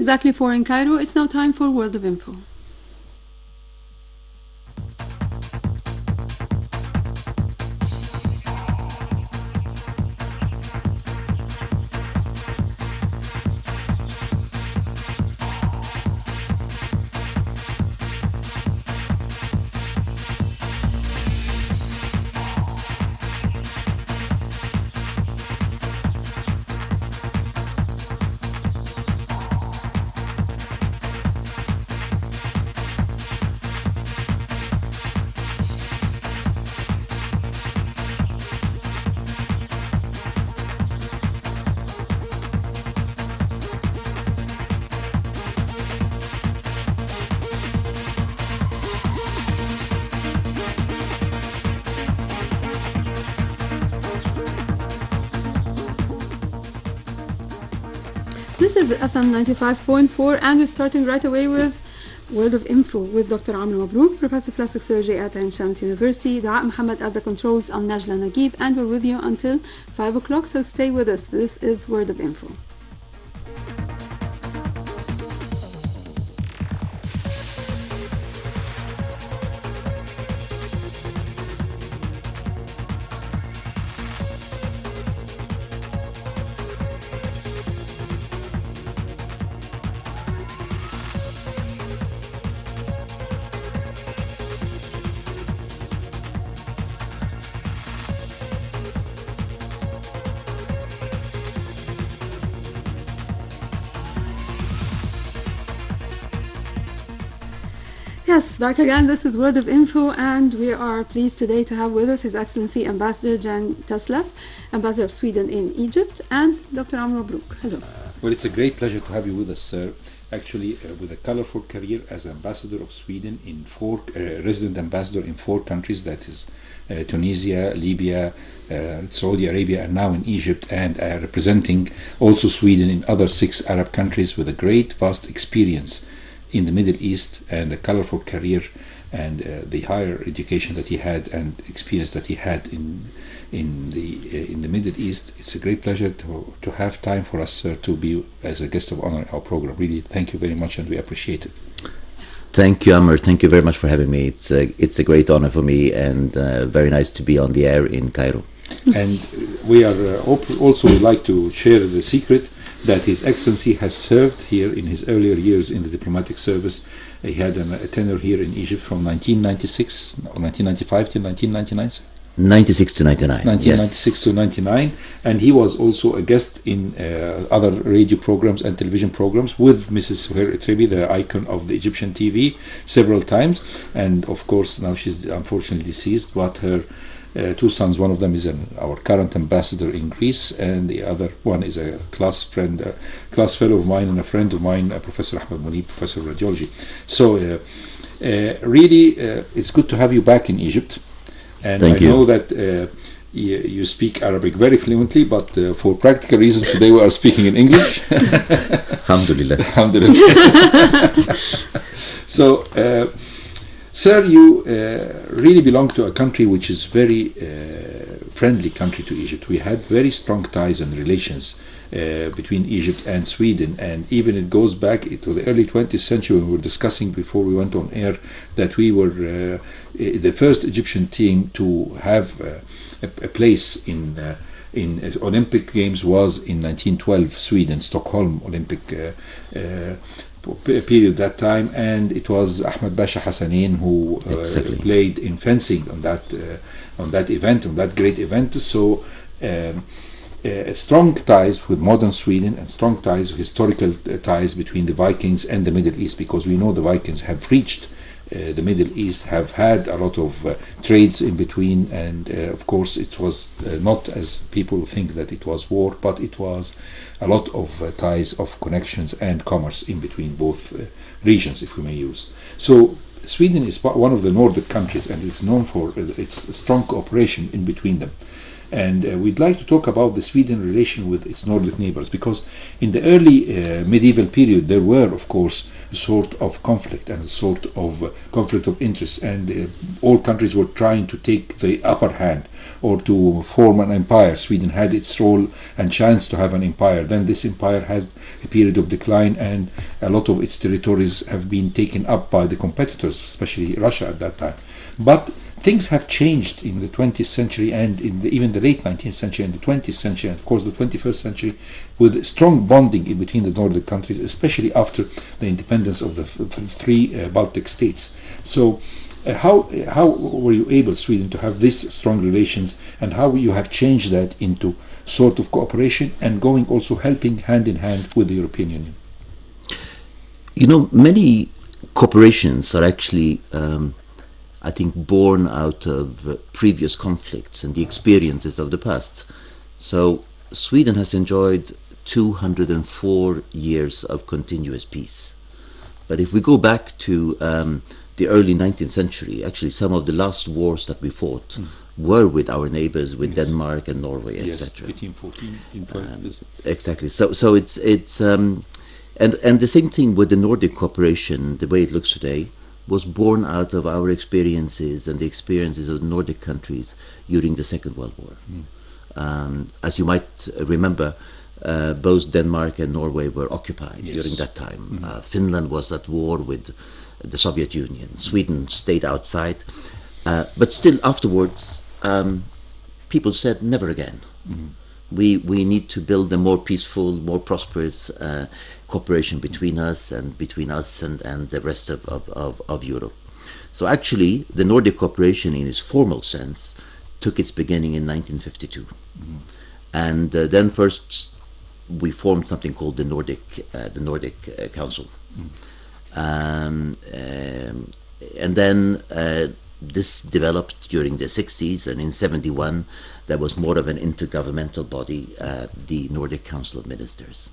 exactly 4 in Cairo. It's now time for World of Info. This is FM 95.4 and we're starting right away with World of Info with Dr. Amr Mabrouk, Professor of Plastic Surgery at Ain Shams University, Dua Muhammad at the controls, on Najla Naguib, and we're with you until 5 o'clock, so stay with us. This is World of Info. Yes, back again. This is World of Info, and we are pleased today to have with us His Excellency Ambassador Jan Tesleff, Ambassador of Sweden in Egypt, and Dr. Amr Mabrouk. Hello. Well, it's a great pleasure to have you with us, sir. Actually, with a colorful career as Ambassador of Sweden in resident ambassador in 4 countries, that is Tunisia, Libya, Saudi Arabia, and now in Egypt, and representing also Sweden in other 6 Arab countries with a great, vast experience in the Middle East and a colorful career and the higher education that he had and experience that he had in the Middle East. It's a great pleasure to have time for us, sir, to be as a guest of honor in our program. Really, thank you very much, and we appreciate it. Thank you, Amr. Thank you very much for having me. It's a great honor for me, and very nice to be on the air in Cairo. And we are also would like to share the secret that His Excellency has served here in his earlier years in the diplomatic service. He had a tenure here in Egypt from 1996 or 1995 till 1999. 96 to 99. 1996 yes. to 99, and he was also a guest in other radio programs and television programs with Mrs. Sufir Trebi, the icon of the Egyptian TV, several times. And of course, now she's unfortunately deceased, but her 2 sons, one of them is our current ambassador in Greece, and the other one is a class fellow of mine and a friend of mine, Professor Ahmed Munib, Professor of Radiology. So really, it's good to have you back in Egypt. And Thank you. I know that you speak Arabic very fluently, but for practical reasons today we are speaking in English. Alhamdulillah. Alhamdulillah. So, sir, you really belong to a country which is very friendly country to Egypt. We had very strong ties and relations between Egypt and Sweden, and even it goes back to the early 20th century. We were discussing before we went on air that we were the first Egyptian team to have a place in Olympic Games was in 1912, Sweden, Stockholm Olympic period that time, and it was Ahmed Basha Hassanin who Exactly. played in fencing on that event, on that great event. So strong ties with modern Sweden and strong ties, historical ties between the Vikings and the Middle East, because we know the Vikings have reached the Middle East, have had a lot of trades in between, and of course it was not as people think that it was war, but it was a lot of ties of connections and commerce in between both regions, if we may use. So Sweden is one of the Nordic countries, and it's known for its strong cooperation in between them. And we'd like to talk about the Sweden relation with its Nordic neighbors, because in the early medieval period there were, of course, a sort of conflict and a sort of conflict of interest, and all countries were trying to take the upper hand or to form an empire. Sweden had its role and chance to have an empire. Then this empire has a period of decline, and a lot of its territories have been taken up by the competitors, especially Russia at that time. But things have changed in the 20th century and in even the late 19th century and the 20th century, and of course the 21st century, with strong bonding in between the Nordic countries, especially after the independence of the three Baltic states. So how were you able, Sweden, to have these strong relations, and how you have changed that into sort of cooperation and going also helping hand in hand with the European Union? You know, many cooperations are actually I think born out of previous conflicts and the experiences of the past. So Sweden has enjoyed 204 years of continuous peace. But if we go back to the early 19th century, actually some of the last wars that we fought were with our neighbors, with Denmark and Norway, etc. 1814. Exactly. So it's and the same thing with the Nordic cooperation, the way it looks today, was born out of our experiences and the experiences of the Nordic countries during the Second World War. As you might remember, both Denmark and Norway were occupied during that time. Finland was at war with the Soviet Union. Sweden stayed outside. But still afterwards, people said, never again. We need to build a more peaceful, more prosperous cooperation between us and the rest of Europe. So actually, the Nordic cooperation in its formal sense took its beginning in 1952. And then first we formed something called the Nordic Council. And then this developed during the 60s, and in 71 there was more of an intergovernmental body, the Nordic Council of Ministers.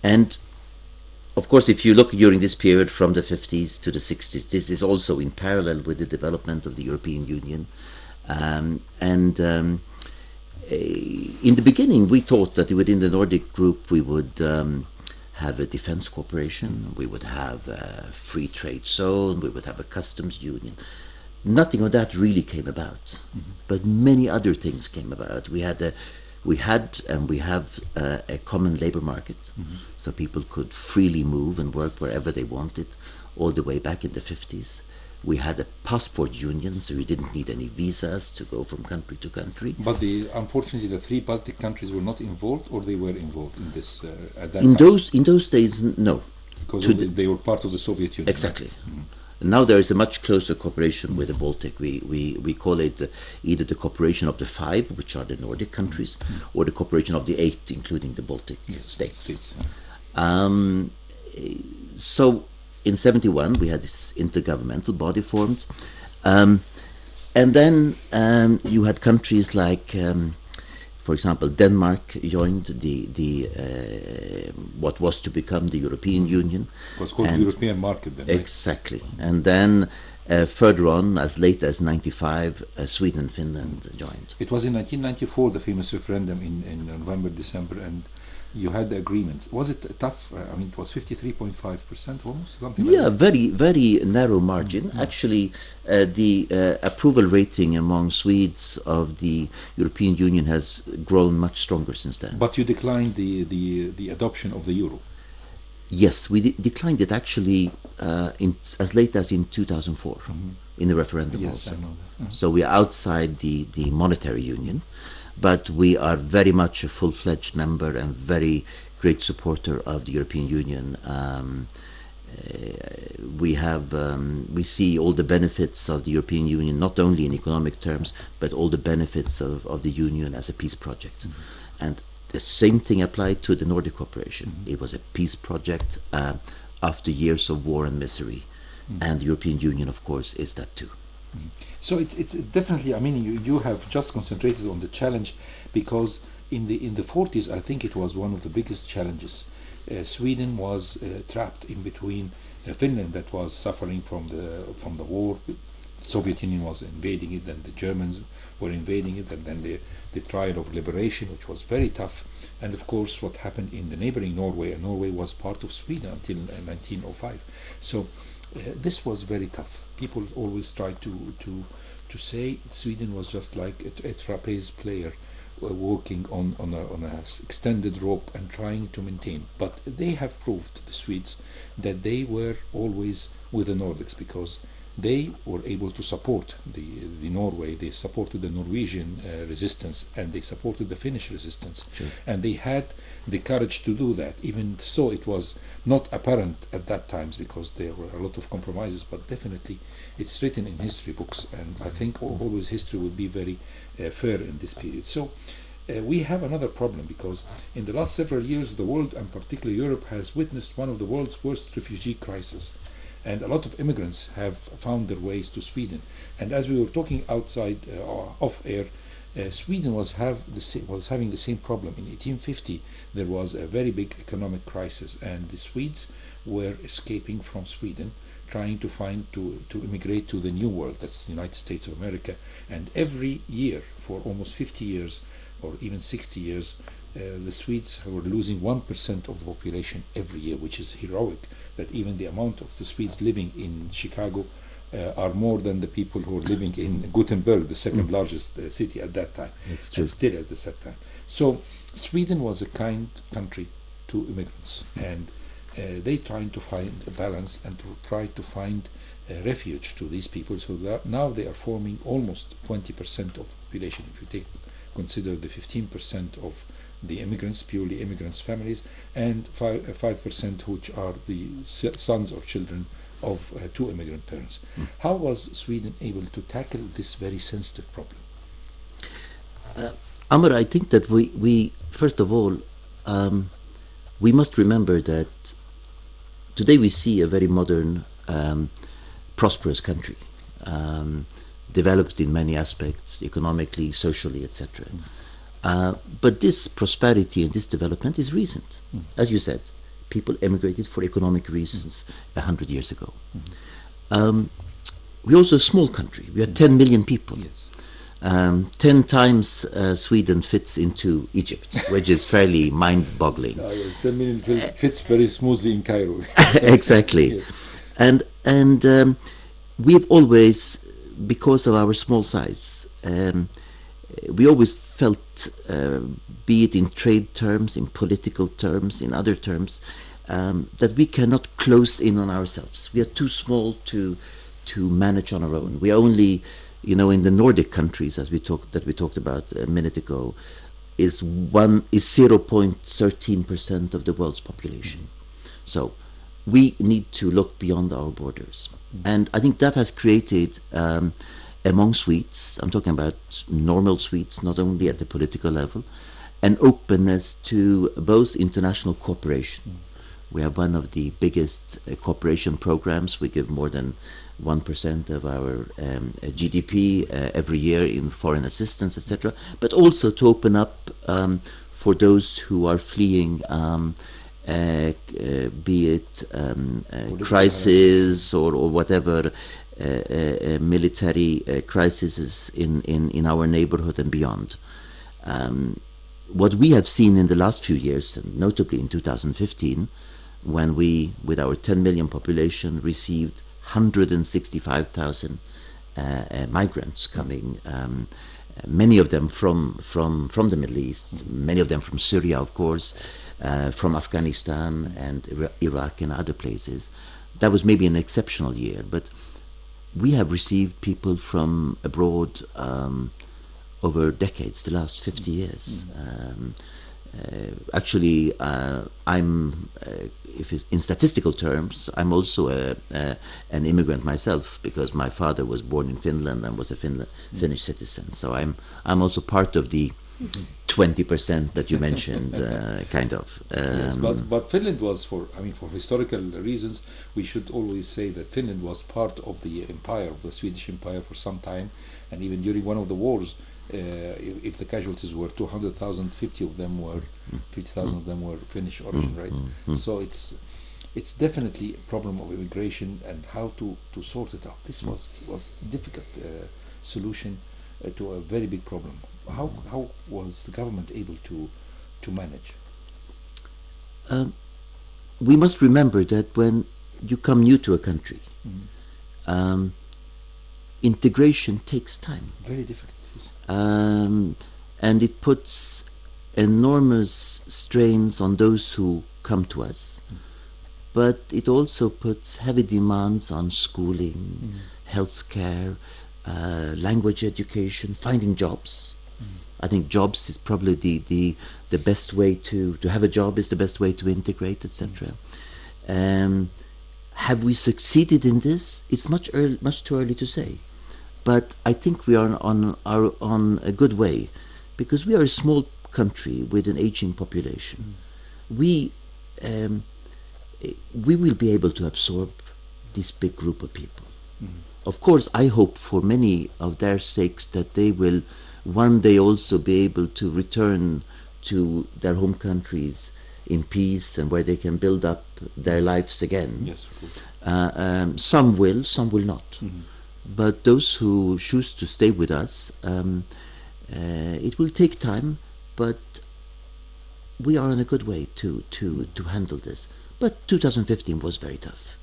And of course, if you look during this period from the 50s to the 60s, this is also in parallel with the development of the European Union. In the beginning, we thought that within the Nordic group we would have a defense cooperation, we would have a free trade zone, we would have a customs union. Nothing of that really came about, but many other things came about. We had and we have a common labor market, so people could freely move and work wherever they wanted, all the way back in the 50s. We had a passport union, so you didn't need any visas to go from country to country. But unfortunately, the three Baltic countries were not involved, or they were involved in this at that time? In those days, no. Because they were part of the Soviet Union. Exactly. Now there is a much closer cooperation with the Baltic. We call it either the cooperation of the five, which are the Nordic countries, or the cooperation of the eight, including the Baltic states. So in 71 we had this intergovernmental body formed, and then you had countries like, for example, Denmark joined the what was to become the European Union. It was called the European market then. Exactly. Right? And then further on, as late as 95, Sweden and Finland joined. It was in 1994, the famous referendum in November, December, and you had the agreement. Was it tough? I mean, it was 53.5% almost, something like that? Yeah, very, very narrow margin. Actually, the approval rating among Swedes of the European Union has grown much stronger since then. But you declined the adoption of the euro. Yes, we declined it actually as late as in 2004 in the referendum also. I know that. So we are outside the monetary union, but we are very much a full-fledged member and very great supporter of the European Union. We see all the benefits of the European Union, not only in economic terms, but all the benefits of the Union as a peace project. And the same thing applied to the Nordic cooperation. It was a peace project after years of war and misery. And the European Union, of course, is that too. So it's definitely, I mean, you have just concentrated on the challenge, because in the 40s, I think it was one of the biggest challenges. Sweden was trapped in between Finland, that was suffering from the war. The Soviet Union was invading it, and the Germans were invading it, and then the trial of liberation, which was very tough. And of course, what happened in the neighboring Norway, and Norway was part of Sweden until 1905. So this was very tough. People always tried to to say Sweden was just like a trapeze player working on a extended rope and trying to maintain. But they have proved, the Swedes, that they were always with the Nordics, because they were able to support the Norway, they supported the Norwegian resistance, and they supported the Finnish resistance. Sure. And they had the courage to do that. Even so, it was not apparent at that times because there were a lot of compromises, but definitely it's written in history books, and I think always history will be very fair in this period. So we have another problem, because in the last several years the world, and particularly Europe, has witnessed one of the world's worst refugee crises, and a lot of immigrants have found their ways to Sweden. And as we were talking outside off air, Sweden was having the same problem. In 1850 there was a very big economic crisis, and the Swedes were escaping from Sweden, trying to immigrate to the New World, that's the United States of America. And every year for almost 50 years or even 60 years, the Swedes were losing 1% of the population every year, which is heroic, that even the amount of the Swedes living in Chicago are more than the people who are living in Gothenburg, the second largest city at that time. It's true. And still at this time. So Sweden was a kind country to immigrants, and they trying to find a balance and to try to find refuge to these people. So that now they are forming almost 20% of the population. If you consider the 15% of the immigrants, purely immigrants' families, and 5% which are the sons or children of two immigrant parents. How was Sweden able to tackle this very sensitive problem? Amr, I think that we first of all, we must remember that today we see a very modern, prosperous country, developed in many aspects, economically, socially, etc. But this prosperity and this development is recent. As you said, people emigrated for economic reasons 100 years ago. We're also a small country. We are 10 million people. Yes. 10 times Sweden fits into Egypt, which is fairly mind-boggling. Yes, 10 million fits very smoothly in Cairo. Exactly. Yes. And we've always, because of our small size, we always felt, be it in trade terms, in political terms, in other terms, that we cannot close in on ourselves. We are too small to manage on our own. We are only, in the Nordic countries, as we talked about a minute ago, is 0.13% of the world's population. So we need to look beyond our borders, and I think that has created. Among Swedes, I'm talking about normal Swedes, not only at the political level, an openness to both international cooperation. We have one of the biggest cooperation programs. We give more than 1% of our GDP every year in foreign assistance, etc. But also to open up for those who are fleeing, be it crisis or whatever. Military crises in our neighborhood and beyond. What we have seen in the last few years, and notably in 2015, when we, with our 10 million population, received 165,000 migrants coming, many of them from the Middle East, many of them from Syria, of course, from Afghanistan and Iraq and other places. That was maybe an exceptional year, but we have received people from abroad over decades, the last 50 years. Actually, I'm, in statistical terms, I'm also an immigrant myself, because my father was born in Finland and was a Finnish citizen. So I'm also part of the 20% that you mentioned, kind of. Yes, but Finland was, for historical reasons, we should always say that Finland was part of the empire, of the Swedish Empire, for some time, and even during one of the wars, if the casualties were 200,000, 50,000 of them were Finnish origin, right? So it's definitely a problem of immigration and how to sort it out. This was difficult solution to a very big problem. How was the government able to manage? We must remember that when you come new to a country, integration takes time. Very difficult. Yes. And it puts enormous strains on those who come to us. But it also puts heavy demands on schooling, healthcare, language education, finding jobs. I think jobs is probably the best way to have a job is the best way to integrate, etc. Have we succeeded in this? It's much too early to say. But I think we are on a good way, because we are a small country with an aging population. We will be able to absorb this big group of people. Of course, I hope for many of their sakes that they will one day also be able to return to their home countries in peace and where they can build up their lives again. Yes, of course. Some will not. But those who choose to stay with us, it will take time, but we are in a good way to handle this. But 2015 was very tough.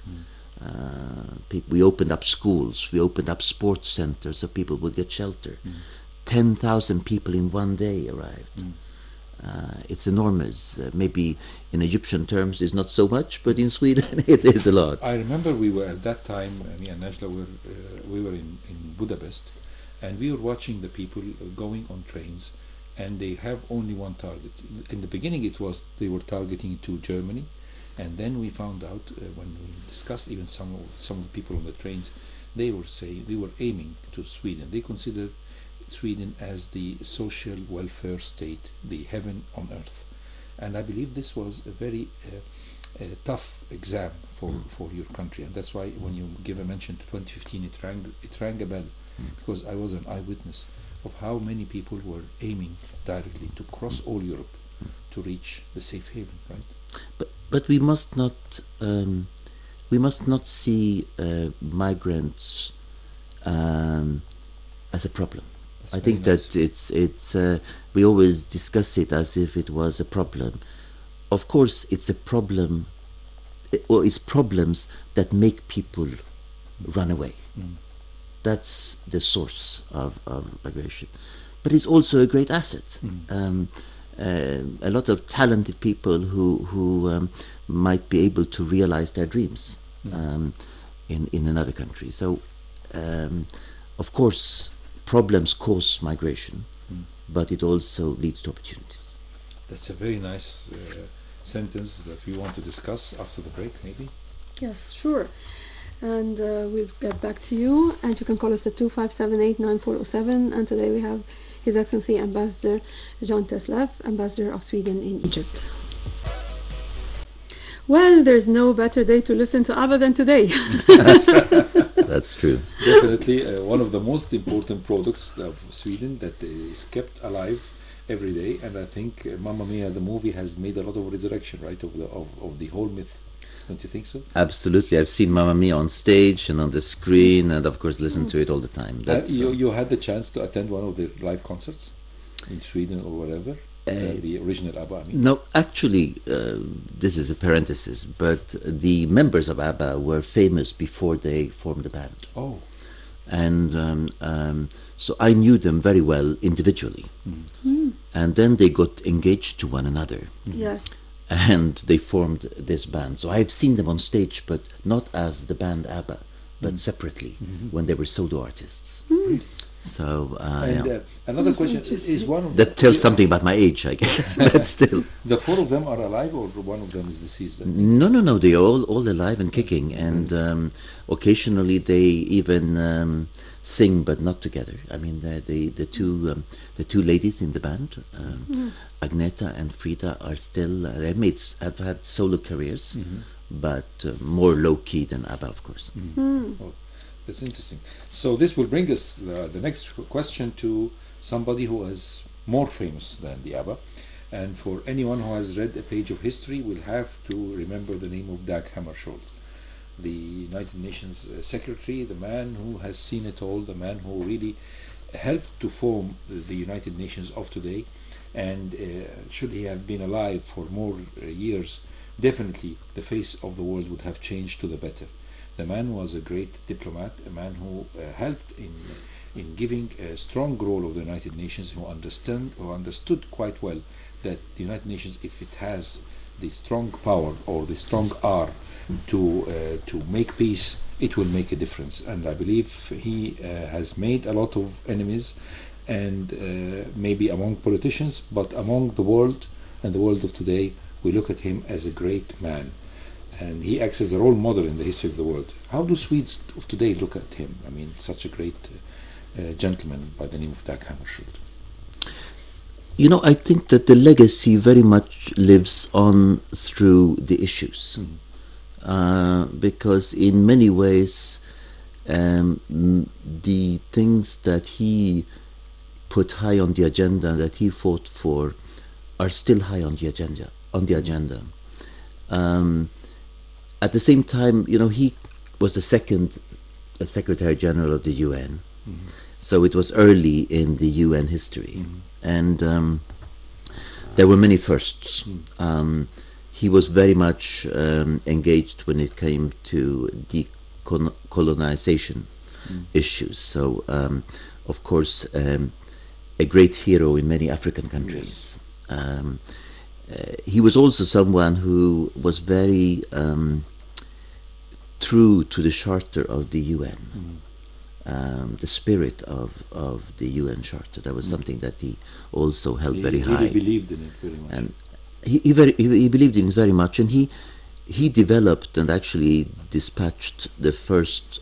We opened up schools, we opened up sports centers so people would get shelter. 10,000 people in one day arrived. It's enormous. Maybe in Egyptian terms it's not so much, but in Sweden it is a lot. I remember we were at that time, me and Najla we were in Budapest, and we were watching the people going on trains, and they have only one target. In the beginning they were targeting to Germany, and then we found out when we discussed even some of the people on the trains, they were saying they were aiming to Sweden. They considered Sweden as the social welfare state, the heaven on earth. And I believe this was a very tough exam for your country, and that's why when you give a mention to 2015, it rang a bell, because I was an eyewitness of how many people were aiming directly to cross all Europe to reach the safe haven, right? But we must not see migrants as a problem. I think that it's we always discuss it as if it was a problem. Of course, it's a problem, or it's problems that make people run away. That's the source of migration. But it's also a great asset. A lot of talented people who might be able to realize their dreams in another country. So, of course, problems cause migration, but it also leads to opportunities. That's a very nice sentence that we want to discuss after the break, maybe. Yes, sure. And we'll get back to you, and you can call us at 2578-9407. And today we have His Excellency Ambassador John Thesleff, Ambassador of Sweden in Egypt. Well, there's no better day to listen to ABBA than today. That's true. Definitely one of the most important products of Sweden that is kept alive every day, and I think Mamma Mia, the movie, has made a lot of resurrection, right, of the whole myth. Don't you think so? Absolutely. I've seen Mamma Mia on stage and on the screen, and of course listen to it all the time. You had the chance to attend one of the live concerts in Sweden or whatever? The original ABBA, I mean. No, actually, this is a parenthesis, but the members of ABBA were famous before they formed the band. Oh. And so I knew them very well individually. And then they got engaged to one another. Yes. And they formed this band. So I've seen them on stage, but not as the band ABBA, but separately, when they were solo artists. So, another question is one of that tells something about my age, I guess. But still, the four of them are alive, or one of them is deceased? No. They are all alive and kicking, and occasionally they even sing, but not together. I mean, the two ladies in the band, Agneta and Frida, are still have had solo careers, but more low key than ABBA, of course. Oh, that's interesting. So this will bring us the next question to somebody who is more famous than the ABBA, and for anyone who has read a page of history will have to remember the name of Dag Hammarskjöld, the United Nations Secretary, the man who has seen it all, the man who really helped to form the United Nations of today, and should he have been alive for more years, definitely the face of the world would have changed to the better. The man was a great diplomat, a man who helped in giving a strong role of the United Nations, who understood quite well that the United Nations, if it has the strong power or the strong R to make peace, it will make a difference. And I believe he has made a lot of enemies, and maybe among politicians, but among the world and the world of today, we look at him as a great man. And he acts as a role model in the history of the world. How do Swedes of today look at him? I mean, such a great gentleman by the name of Dag Hammarskjöld. You know, I think that the legacy very much lives on through the issues. Because in many ways, the things that he put high on the agenda, that he fought for, are still high on the agenda. At the same time, you know, he was the second Secretary General of the UN, so it was early in the UN history, and there were many firsts. He was very much engaged when it came to decolonization issues. So, of course, a great hero in many African countries. He was also someone who was very true to the charter of the UN, the spirit of the UN charter. That was something that he also held very high. He really believed in it very much. And he believed in it very much, and he developed and actually dispatched the first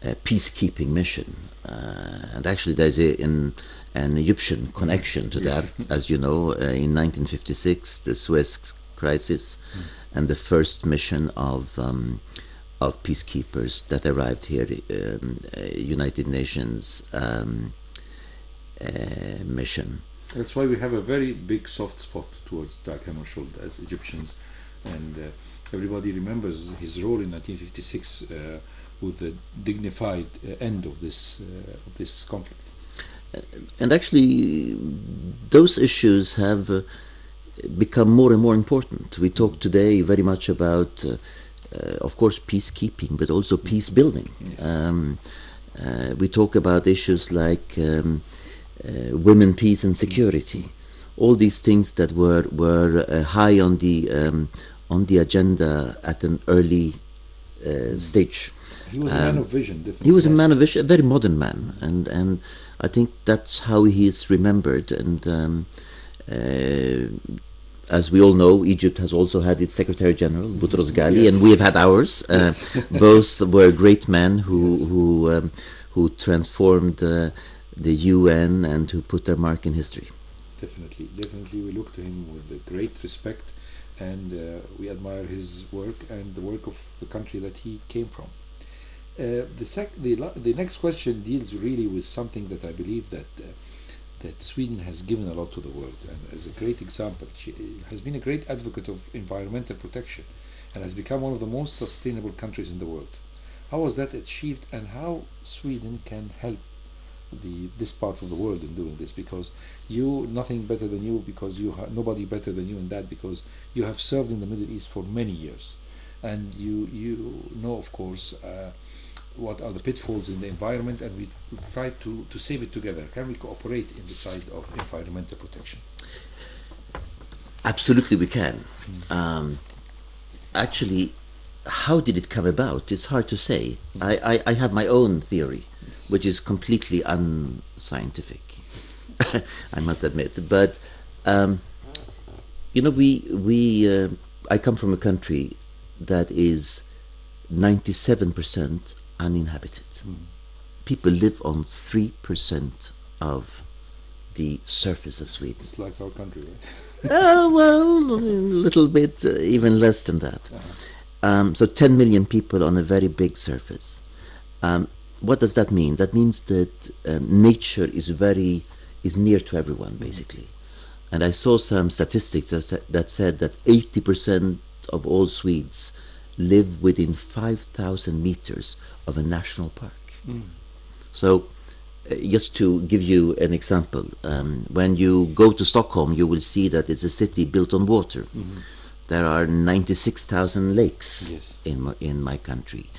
peacekeeping mission. And actually, there's an Egyptian connection to that, as you know, in 1956, the Suez Crisis, and the first mission of peacekeepers that arrived here, United Nations mission. That's why we have a very big soft spot towards Dag Hammarskjöld as Egyptians, and everybody remembers his role in 1956 with the dignified end of this conflict. And actually, those issues have become more and more important. We talk today very much about, of course, peacekeeping, but also peace building. Yes. We talk about issues like women, peace, and security. All these things that were high on the agenda at an early stage. He was a man of vision. Definitely. He was a man of vision, a very modern man, and I think that's how he is remembered. And as we all know, Egypt has also had its Secretary General, Boutros Ghali, and we have had ours. Both were great men who transformed the UN and who put their mark in history. Definitely, we look to him with great respect, and we admire his work and the work of the country that he came from. The next question deals really with something that I believe that Sweden has given a lot to the world, and as a great example, she has been a great advocate of environmental protection and has become one of the most sustainable countries in the world. How was that achieved, and how Sweden can help this part of the world in doing this? Because nothing better than you, because nobody better than you in that, because you have served in the Middle East for many years, and you know, of course, what are the pitfalls in the environment, and we try to save it together. Can we cooperate in the side of environmental protection? Absolutely, we can. Actually, how did it come about? It's hard to say. I have my own theory, which is completely unscientific, I must admit. But you know, I come from a country that is 97% uninhabited. People live on 3% of the surface of Sweden. It's like our country, right? Well, a little bit, even less than that. So 10 million people on a very big surface. What does that mean? That means that nature is near to everyone, basically. And I saw some statistics that said that 80% of all Swedes live within 5,000 meters of a national park. So, just to give you an example, when you go to Stockholm, you will see that it's a city built on water. There are 96,000 lakes Yes. in my country.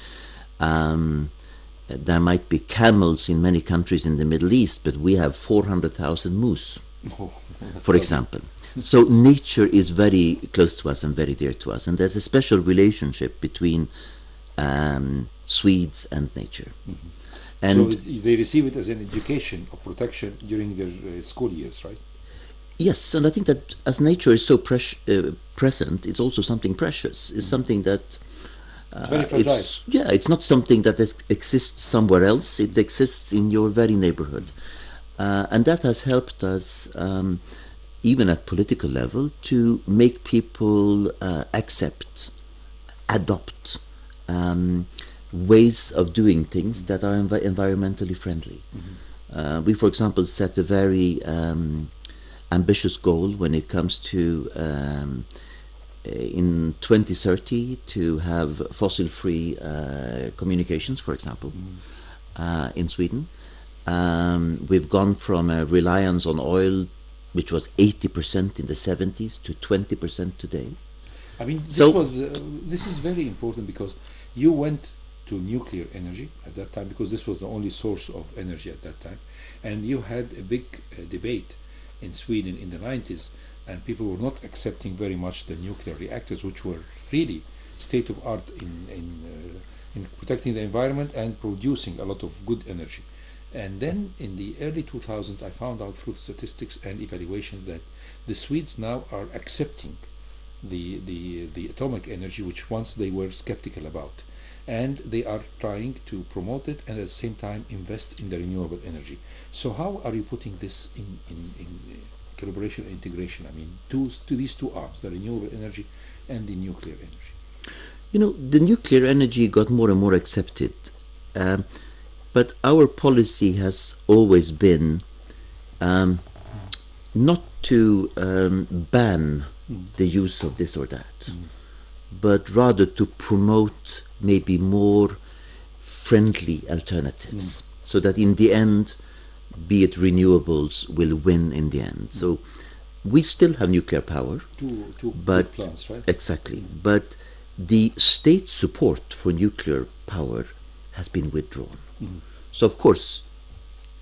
There might be camels in many countries in the Middle East, but we have 400,000 moose, Oh, for example. So nature is very close to us and very dear to us, and there's a special relationship between Swedes and nature. And so they receive it as an education of protection during their school years, right? yes, and I think that as nature is so present, it's also something precious. It's something that It's very fragile. it's not something that exists somewhere else. It exists in your very neighborhood, and that has helped us, even at political level, to make people accept, adopt ways of doing things that are environmentally friendly. We, for example, set a very ambitious goal when it comes to in 2030 to have fossil-free communications, for example, in Sweden. We've gone from a reliance on oil, which was 80% in the 70s, to 20% today. I mean, So- this is very important because you went to nuclear energy at that time because this was the only source of energy at that time, and you had a big debate in Sweden in the 90s, and people were not accepting very much the nuclear reactors, which were really state of art in protecting the environment and producing a lot of good energy. And then in the early 2000s, I found out through statistics and evaluations that the Swedes now are accepting the atomic energy, which once they were skeptical about, and they are trying to promote it and at the same time invest in the renewable energy. So how are you putting this in collaboration and integration? I mean, to these two arms, the renewable energy and the nuclear energy. You know, the nuclear energy got more and more accepted, but our policy has always been not to ban the use of this or that, but rather to promote maybe more friendly alternatives, so that in the end, be it renewables, will win in the end. So we still have nuclear power, Two but big plants, right? exactly. But the state support for nuclear power has been withdrawn. So of course,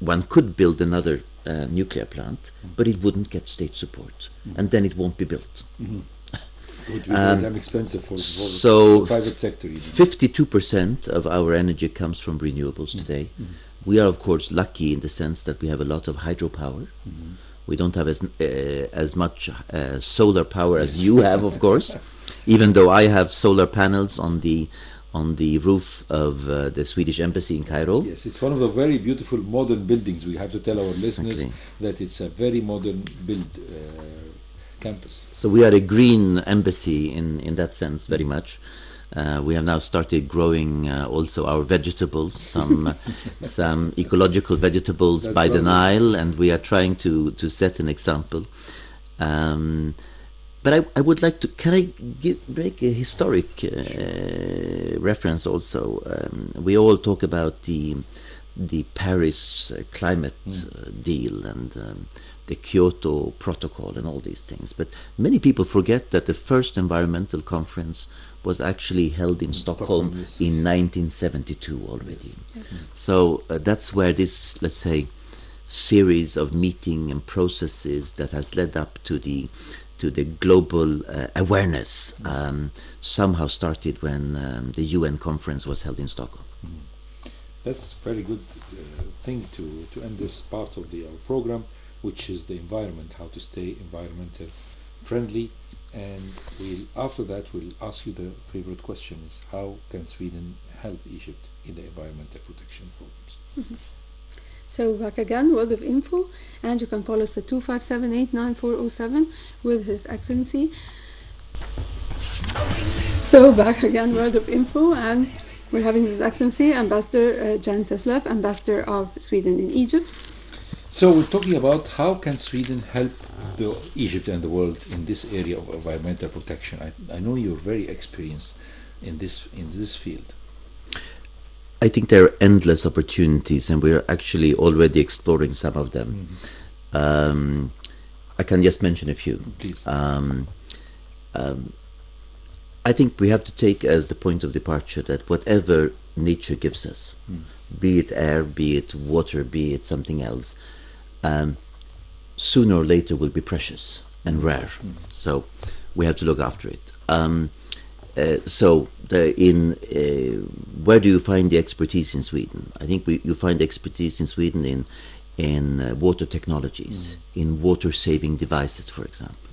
one could build another nuclear plant, but it wouldn't get state support, and then it won't be built. It would be very damn expensive for So the private sector even. 52% of our energy comes from renewables today. We are, of course, lucky in the sense that we have a lot of hydropower. We don't have as much solar power as you have, of course, even though I have solar panels on the roof of the Swedish embassy in Cairo. Yes, it's one of the very beautiful modern buildings. We have to tell our listeners Exactly. that it's a very modern built campus. So we are a green embassy in that sense, very much. We have now started growing also our vegetables, some ecological vegetables That's by the lovely. Nile, and we are trying to set an example. But I would like to, can I make a historic reference also? We all talk about the Paris climate deal and the Kyoto Protocol and all these things. But many people forget that the first environmental conference was actually held in Stockholm yes. in 1972 already. Yes. So that's where this, let's say, series of meeting and processes that has led up to the global awareness somehow started when the UN conference was held in Stockholm. That's a very good thing to end this part of our program, which is the environment, how to stay environmental friendly. And after that, we'll ask you the favorite question is, how can Sweden help Egypt in the environmental protection programs? So back again, World of Info, and you can call us at 257-89407 with His Excellency. So back again, World of Info, and we're having His Excellency Ambassador Jan Tesleff, Ambassador of Sweden in Egypt. So we're talking about how can Sweden help Egypt and the world in this area of environmental protection. I know you're very experienced in this field. I think there are endless opportunities, and we're actually already exploring some of them. I can just mention a few. Please. I think we have to take as the point of departure that whatever nature gives us, be it air, be it water, be it something else, sooner or later will be precious and rare. So we have to look after it. Where do you find the expertise in Sweden? I think you find expertise in Sweden in water technologies, in water-saving devices, for example.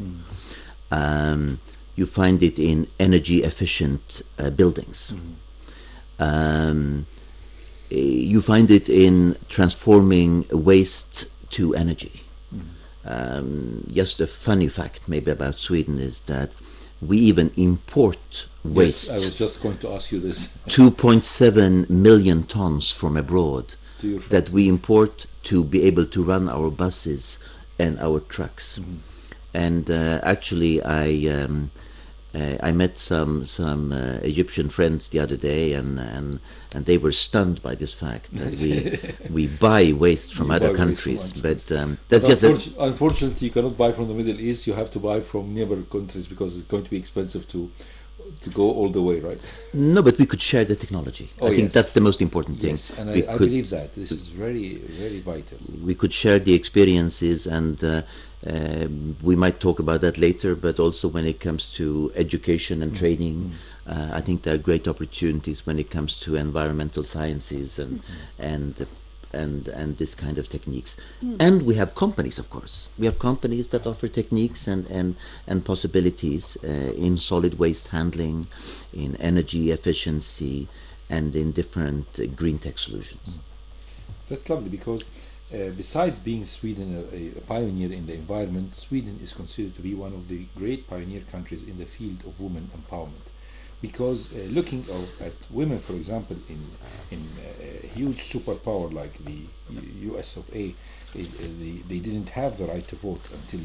You find it in energy-efficient buildings. You find it in transforming waste to energy. Just a funny fact maybe about Sweden is that we even import waste. Yes, I was just going to ask you this. 2.7 million tons from abroad that we import to be able to run our buses and our trucks. And actually I met some Egyptian friends the other day, and they were stunned by this fact that we buy waste from other countries. But that's just unfortunately, you cannot buy from the Middle East. You have to buy from neighboring countries because it's going to be expensive to go all the way, right? No, but we could share the technology. I think that's the most important thing. Yes, and I believe that this is very, very vital. We could share the experiences, and we might talk about that later, but also when it comes to education and training, I think there are great opportunities when it comes to environmental sciences and this kind of techniques. And we have companies, of course. We have companies that offer techniques and possibilities in solid waste handling, in energy efficiency, and in different green tech solutions. That's lovely, because besides being Sweden a pioneer in the environment, Sweden is considered to be one of the great pioneer countries in the field of women empowerment. Because looking at women, for example, in a huge superpower like the US of A, they didn't have the right to vote until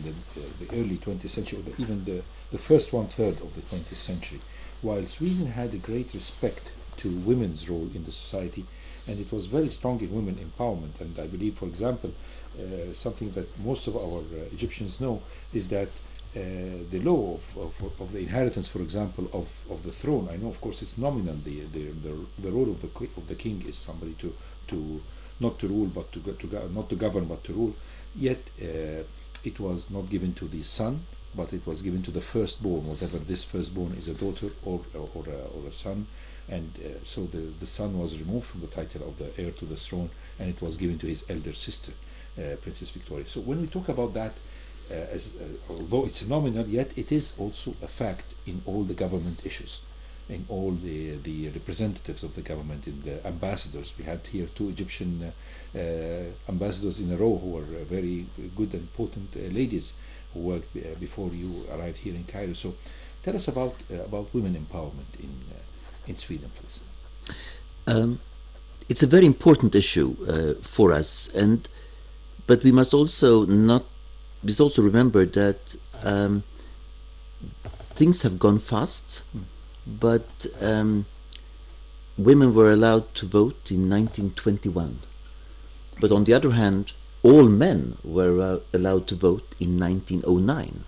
the early 20th century, or even the first 1/3 of the 20th century. While Sweden had a great respect to women's role in the society, and it was very strong in women empowerment. And I believe, for example, something that most of our Egyptians know is that the law of the inheritance, for example, of the throne. I know, of course, it's nominal. The role of the king is somebody to not to rule, but not to govern, but to rule. Yet it was not given to the son, but it was given to the firstborn, whatever this firstborn is, a daughter or a son. And so the son was removed from the title of the heir to the throne, and it was given to his elder sister, Princess Victoria. So when we talk about that, although it's nominal, yet it is also a fact in all the government issues, in all the representatives of the government, in the ambassadors. We had here 2 Egyptian ambassadors in a row who were very good and potent ladies who worked before you arrived here in Cairo. So tell us about women empowerment in Sweden, please. It's a very important issue for us, but we must also remember that things have gone fast, but women were allowed to vote in 1921. But on the other hand, all men were allowed to vote in 1909.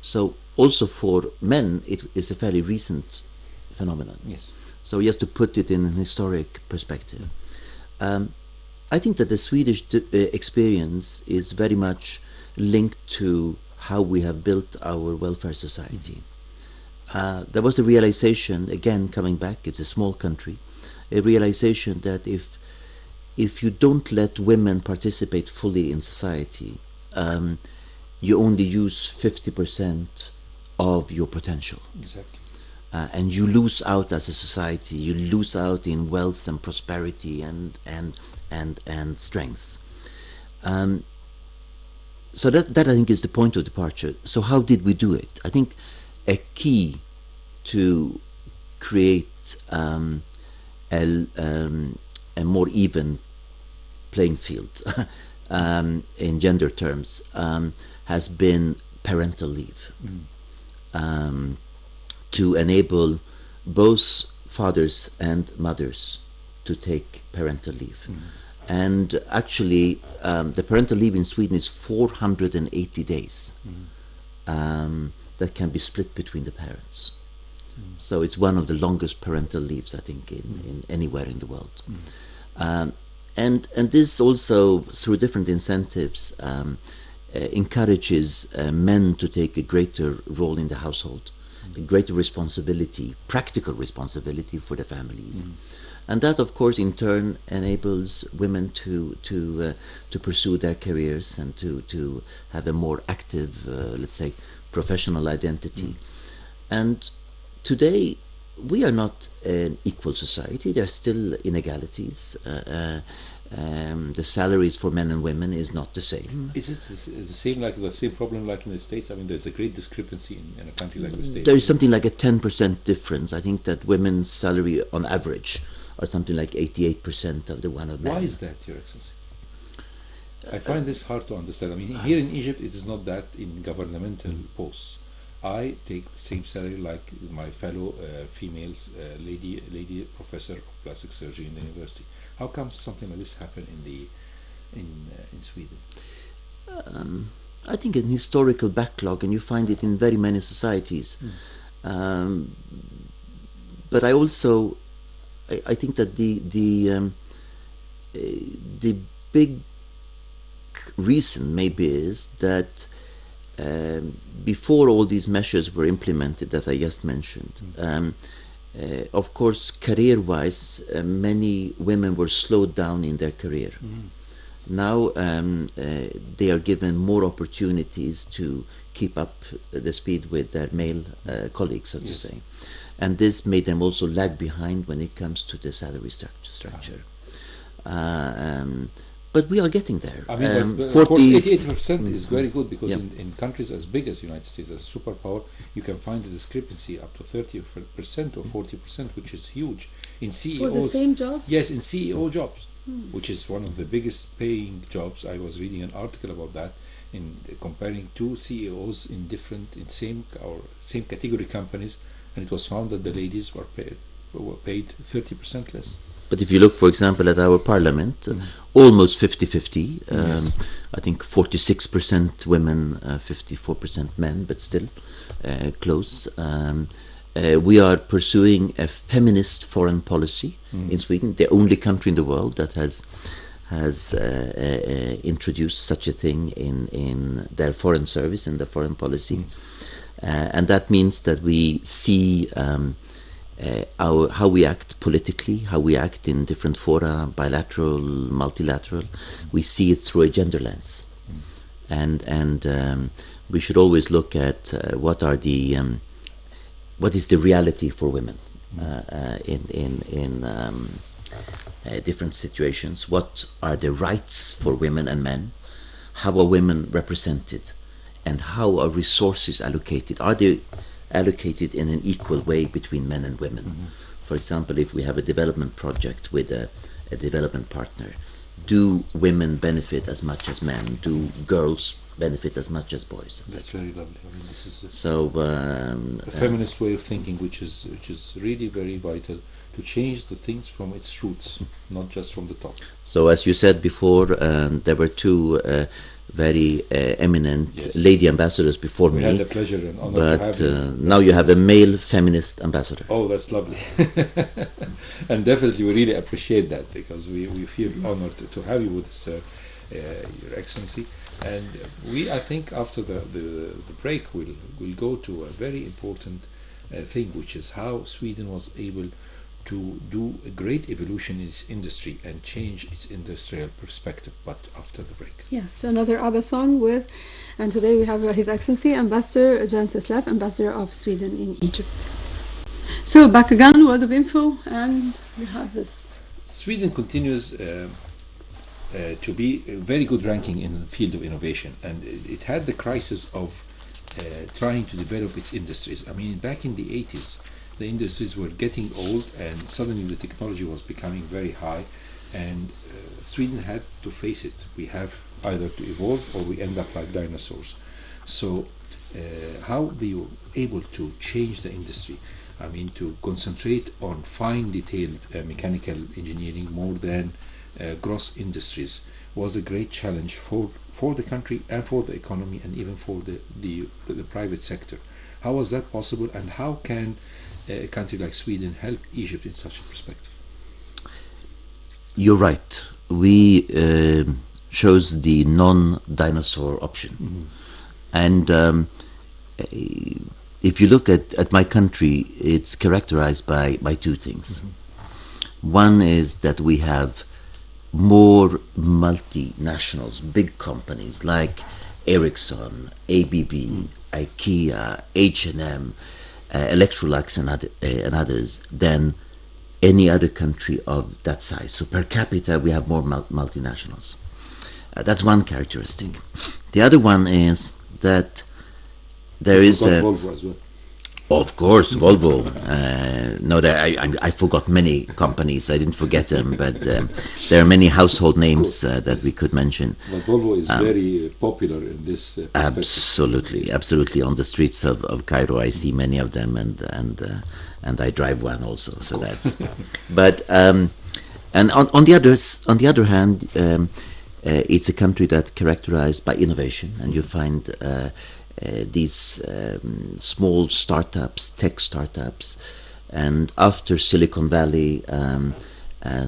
So also for men, it is a fairly recent phenomenon. Yes. So just to put it in an historic perspective, I think that the Swedish experience is very much linked to how we have built our welfare society. There was a realization, again coming back, it's a small country, a realization that if you don't let women participate fully in society, you only use 50% of your potential. Exactly. And you lose out as a society. You lose out in wealth and prosperity and strength. So that I think is the point of departure. So how did we do it? I think a key to create a more even playing field in gender terms has been parental leave. To enable both fathers and mothers to take parental leave. And actually, the parental leave in Sweden is 480 days that can be split between the parents. So it's one of the longest parental leaves, I think, in anywhere in the world. And this also, through different incentives, encourages men to take a greater role in the household, a greater responsibility, practical responsibility for the families. And that, of course, in turn enables women to pursue their careers and to have a more active, let's say, professional identity. And today, we are not an equal society. There are still inegalities. The salaries for men and women is not the same. Is it the same problem like in the States? I mean, there's a great discrepancy in a country like the States. There is something like a 10% difference. I think that women's salary on average are something like 88% of the one of men. Why is that, Your Excellency? I find this hard to understand. I mean, here in Egypt, it is not that in governmental posts. I take the same salary like my fellow female lady professor of plastic surgery in the university. How come something like this happened in Sweden? I think an historical backlog, and you find it in very many societies. But I also, I think that the big reason maybe is that before all these measures were implemented that I just mentioned, of course, career-wise, many women were slowed down in their career. Now they are given more opportunities to keep up the speed with their male colleagues, so to say. And this made them also lag behind when it comes to the salary structure. But we are getting there. I mean, but of course, 88% is very good because in countries as big as the United States, as a superpower, you can find a discrepancy up to 30% or 40%, which is huge. In CEOs, for the same jobs? Yes, in CEO jobs, which is one of the biggest paying jobs. I was reading an article about that, in comparing two CEOs in same category companies, and it was found that the ladies were paid 30% less. But if you look, for example, at our parliament, almost 50-50. I think 46% women, 54% men, but still close. We are pursuing a feminist foreign policy in Sweden, the only country in the world that has introduced such a thing in their foreign service and their foreign policy. And that means that we see how we act politically, how we act in different fora, bilateral, multilateral. We see it through a gender lens, and we should always look at what is the reality for women in different situations. What are the rights for women and men? How are women represented, and how are resources allocated? Are they allocated in an equal way between men and women? For example, if we have a development project with a development partner, do women benefit as much as men? Do girls benefit as much as boys? That's very lovely. I mean, this is a feminist way of thinking, which is really very vital to change the things from its roots, not just from the top. So, as you said before, there were two very eminent lady ambassadors before me. We had the pleasure and honor to have you. Now you have a male feminist ambassador. Oh, that's lovely. And definitely we really appreciate that, because we feel honored to have you with us, Your Excellency. And I think after the break we'll go to a very important thing, which is how Sweden was able to do a great evolution in its industry and change its industrial perspective, but after the break. Yes, another ABBA song and today we have His Excellency Ambassador Jan Tesleff, Ambassador of Sweden in Egypt. So back again, World of Info, and we have this. Sweden continues to be a very good ranking in the field of innovation, and it had the crisis of trying to develop its industries. I mean, back in the 80s, the industries were getting old, and suddenly the technology was becoming very high, and Sweden had to face it. We have either to evolve or we end up like dinosaurs. So how they were able to change the industry, I mean, to concentrate on fine detailed mechanical engineering more than gross industries, was a great challenge for the country and for the economy and even for the private sector. How was that possible, and how can a country like Sweden help Egypt in such a perspective? You're right. We chose the non-dinosaur option. And if you look at my country, it's characterized by two things. One is that we have more multinationals, big companies like Ericsson, ABB, IKEA, H&M, Electrolux and others than any other country of that size. So per capita we have more multinationals. That's one characteristic. The other one is that there is Volvo as well. Of course, Volvo. No, I forgot many companies. I didn't forget them, but there are many household names that we could mention. But Volvo is very popular in this perspective. Absolutely. On the streets of Cairo, I see many of them, and I drive one also. So that's. But and on the other hand, it's a country that's characterized by innovation, and you find. These small startups, tech startups, and after Silicon Valley,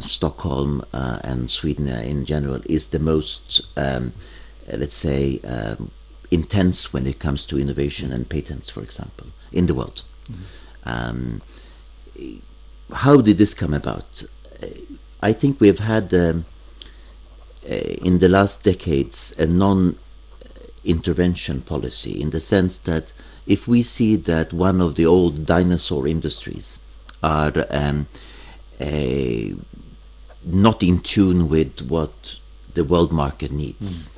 Stockholm and Sweden in general is the most, let's say, intense when it comes to innovation and patents, for example, in the world. How did this come about? I think we've had, in the last decades, a non-intervention policy, in the sense that if we see that one of the old dinosaur industries are not in tune with what the world market needs,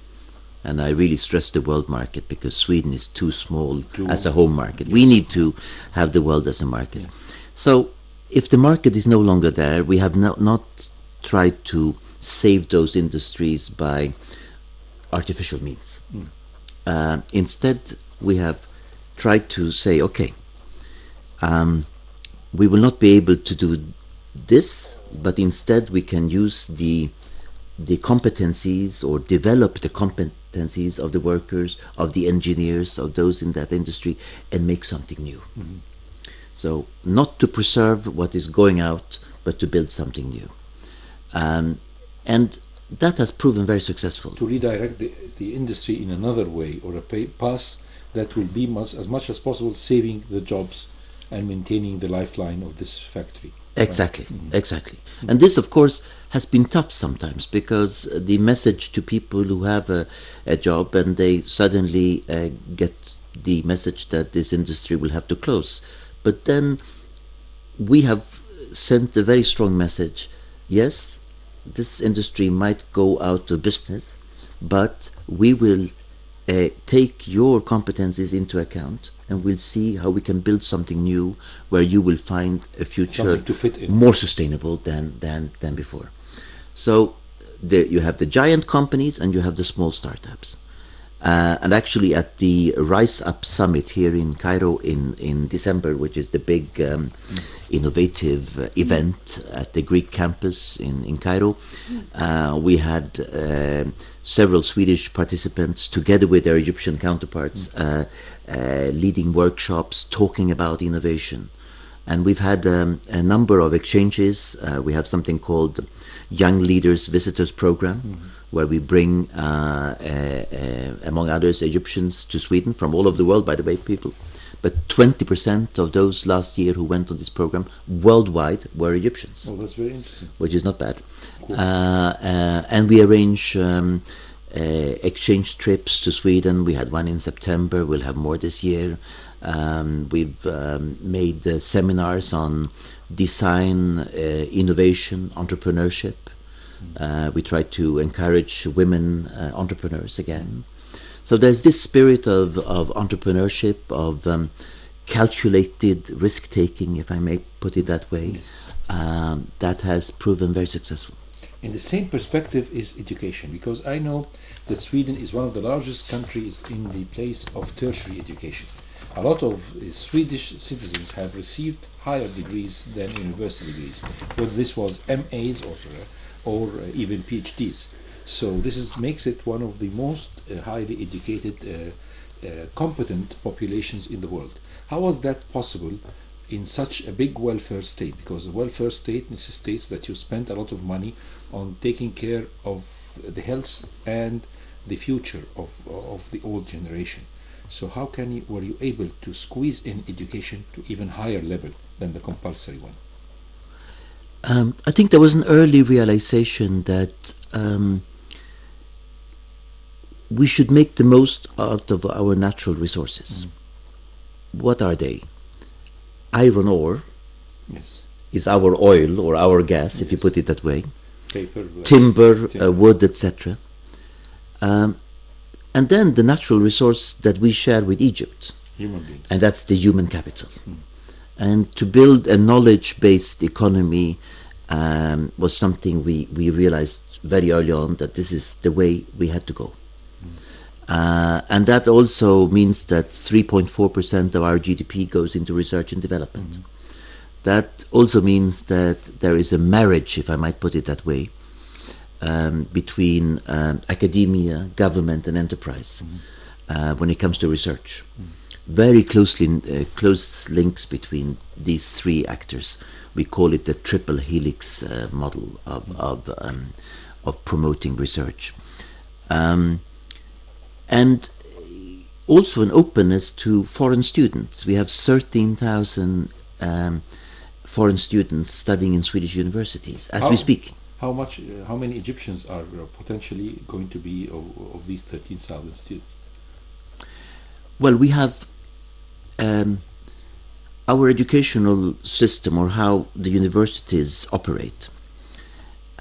and I really stress the world market because Sweden is too small as a home market. We need to have the world as a market. So if the market is no longer there, we have not tried to save those industries by artificial means. Instead, we have tried to say, okay, we will not be able to do this, but instead we can use the competencies or develop the competencies of the workers, of the engineers, of those in that industry, and make something new. So not to preserve what is going out, but to build something new. And that has proven very successful. To redirect the industry in another way, or a path that will be as much as possible saving the jobs and maintaining the lifeline of this factory. Exactly, exactly. And this, of course, has been tough sometimes, because the message to people who have a job and they suddenly get the message that this industry will have to close. But then we have sent a very strong message. Yes, this industry might go out of business, but we will take your competencies into account, and we'll see how we can build something new where you will find a future to fit in, more sustainable than before. So you have the giant companies and you have the small startups. And actually at the Rise Up Summit here in Cairo in December, which is the big innovative event at the Greek campus in Cairo, we had several Swedish participants together with their Egyptian counterparts leading workshops talking about innovation. And we've had a number of exchanges. We have something called Young Leaders Visitors Program, where we bring, among others, Egyptians to Sweden from all over the world, by the way, people. But 20% of those last year who went on this program worldwide were Egyptians. Oh, that's very interesting. Which is not bad. And we arrange exchange trips to Sweden. We had one in September. We'll have more this year. We've made seminars on design, innovation, entrepreneurship. We try to encourage women entrepreneurs again. So there's this spirit of entrepreneurship, of calculated risk-taking, if I may put it that way, that has proven very successful. In the same perspective is education, because I know that Sweden is one of the largest countries in the place of tertiary education. A lot of Swedish citizens have received higher degrees than university degrees, whether this was MAs or even PhDs. So this makes it one of the most highly educated, competent populations in the world. How was that possible in such a big welfare state, because the welfare state necessitates that you spend a lot of money on taking care of the health and the future of the old generation. So how were you able to squeeze in education to even higher level than the compulsory one? I think there was an early realization that we should make the most out of our natural resources. What are they? Iron ore is our oil or our gas, if you put it that way. Paper, timber, wood, etc. And then the natural resource that we share with Egypt, human beings, and that's the human capital. And to build a knowledge-based economy was something we realized very early on, that this is the way we had to go. And that also means that 3.4% of our GDP goes into research and development. That also means that there is a marriage, if I might put it that way, between academia, government, and enterprise when it comes to research. Very close links between these three actors. We call it the triple helix model of promoting research. And also an openness to foreign students. We have 13,000 foreign students studying in Swedish universities as we speak. How many Egyptians are potentially going to be of these 13,000 students? Well, we have our educational system, or how the universities operate,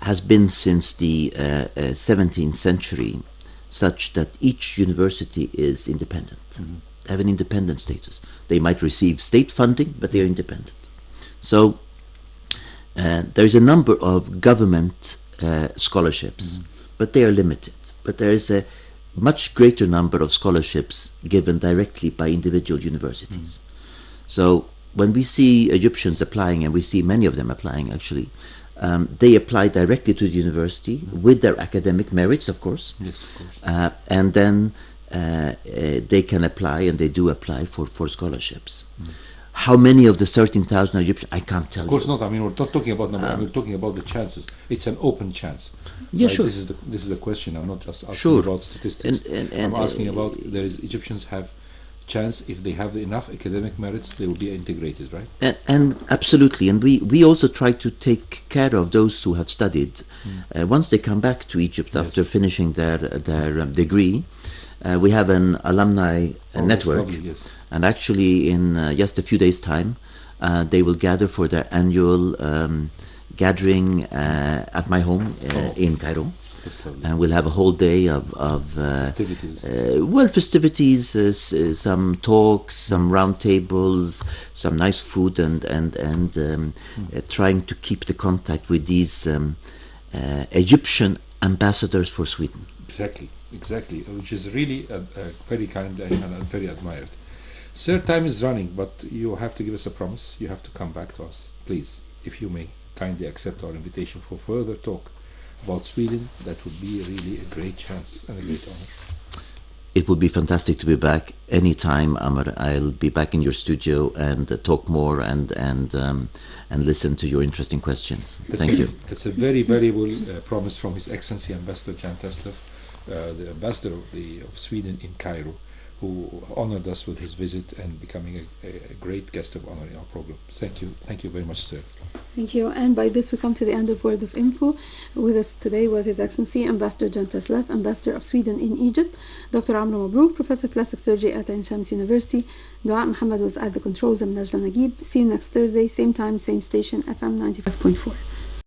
has been since the 17th century such that each university is independent, have an independent status. They might receive state funding, but they are independent. So there's a number of government scholarships, but they are limited. But there is a much greater number of scholarships given directly by individual universities. So when we see Egyptians applying, and we see many of them applying actually, they apply directly to the university with their academic merits, of course. Yes, of course. And then they can apply, and they do apply for scholarships. How many of the 13,000 Egyptians? I can't tell you. Of course not. I mean, we're not talking about number. We're talking about the chances. It's an open chance. Yeah, right? sure. This is the question. I'm not just asking about statistics. I'm asking about Egyptians have chance, if they have enough academic merits, they will be integrated, right? And absolutely. And we also try to take care of those who have studied. Once they come back to Egypt after finishing their degree, we have an alumni network. Lovely, yes. And actually, in just a few days' time, they will gather for their annual gathering at my home in Cairo. And we'll have a whole day of festivities, some talks, some round tables, some nice food, and trying to keep the contact with these Egyptian ambassadors for Sweden. Exactly, which is really very kind and very admired. Sir, time is running, but you have to give us a promise. You have to come back to us, please, if you may kindly accept our invitation for further talk about Sweden. That would be really a great chance and a great honor. It would be fantastic to be back anytime, Amr. I'll be back in your studio and talk more and listen to your interesting questions. Thank you. That's a very valuable promise from His Excellency Ambassador Jan Tesleff, the ambassador of Sweden in Cairo, who honored us with his visit and becoming a great guest of honor in our program. Thank you very much, sir. Thank you. And by this we come to the end of World of Info. With us today was His Excellency Ambassador Jan Tesleff, Ambassador of Sweden in Egypt, Dr. Amr Mabrouk, Professor of Plastic Surgery at Ain Shams University. Dua Muhammad was at the controls, and Najla Naguib. See you next Thursday, same time, same station, FM 95.4.